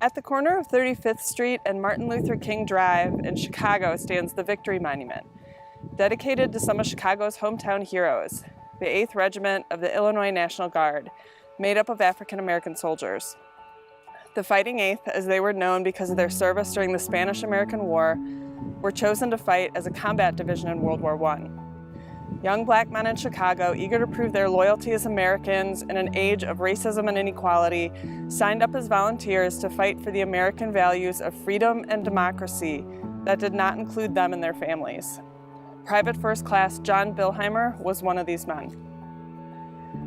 At the corner of 35th Street and Martin Luther King Drive in Chicago stands the Victory Monument, dedicated to some of Chicago's hometown heroes, the 8th Regiment of the Illinois National Guard, made up of African-American soldiers. The Fighting 8th, as they were known because of their service during the Spanish-American War, were chosen to fight as a combat division in World War I. Young black men in Chicago, eager to prove their loyalty as Americans in an age of racism and inequality, signed up as volunteers to fight for the American values of freedom and democracy that did not include them and their families. Private First Class John Billhimer was one of these men.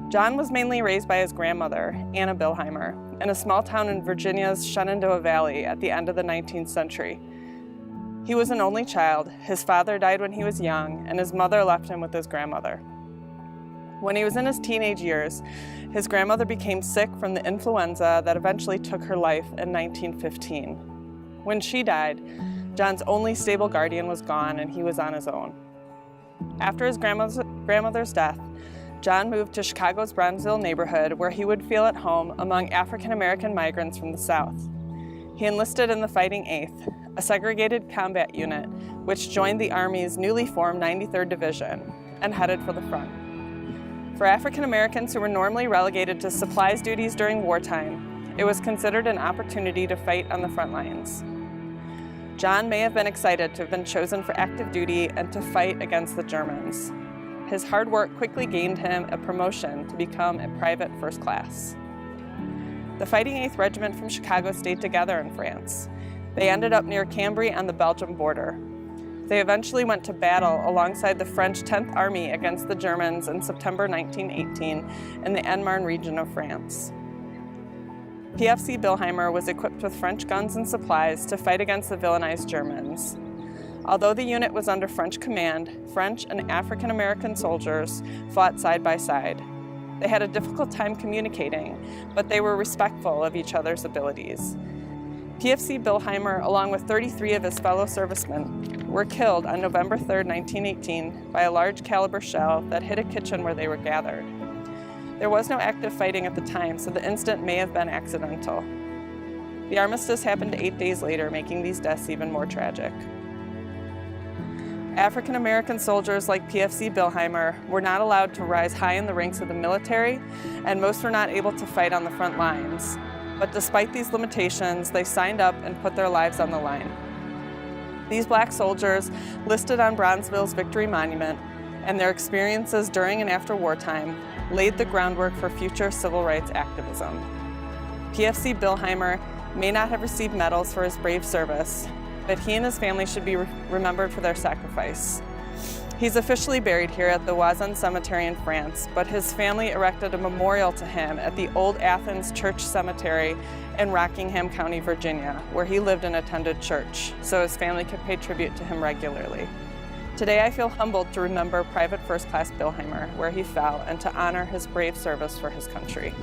John was mainly raised by his grandmother, Anna Billhimer, in a small town in Virginia's Shenandoah Valley at the end of the 19th century. He was an only child. His father died when he was young, and his mother left him with his grandmother. When he was in his teenage years, his grandmother became sick from the influenza that eventually took her life in 1915. When she died, John's only stable guardian was gone, and he was on his own. After his grandmother's death, John moved to Chicago's Bronzeville neighborhood, where he would feel at home among African-American migrants from the South. He enlisted in the Fighting 8th, a segregated combat unit which joined the Army's newly formed 93rd Division and headed for the front. For African Americans who were normally relegated to supplies duties during wartime, it was considered an opportunity to fight on the front lines. John may have been excited to have been chosen for active duty and to fight against the Germans. His hard work quickly gained him a promotion to become a private first class. The Fighting 8th Regiment from Chicago stayed together in France. They ended up near Cambrai on the Belgium border. They eventually went to battle alongside the French 10th Army against the Germans in September 1918 in the En-Marne region of France. PFC Billhimer was equipped with French guns and supplies to fight against the villainized Germans. Although the unit was under French command, French and African-American soldiers fought side by side. They had a difficult time communicating, but they were respectful of each other's abilities. PFC Billhimer, along with 33 of his fellow servicemen, were killed on November 3, 1918, by a large caliber shell that hit a kitchen where they were gathered. There was no active fighting at the time, so the incident may have been accidental. The armistice happened 8 days later, making these deaths even more tragic. African-American soldiers like PFC Billhimer were not allowed to rise high in the ranks of the military, and most were not able to fight on the front lines. But despite these limitations, they signed up and put their lives on the line. These black soldiers listed on Bronzeville's Victory Monument, and their experiences during and after wartime laid the groundwork for future civil rights activism. PFC Billhimer may not have received medals for his brave service, but he and his family should be remembered for their sacrifice. He's officially buried here at the Voisin Cemetery in France, but his family erected a memorial to him at the Old Athens Church Cemetery in Rockingham County, Virginia, where he lived and attended church, so his family could pay tribute to him regularly. Today I feel humbled to remember Private First Class Billhimer, where he fell, and to honor his brave service for his country.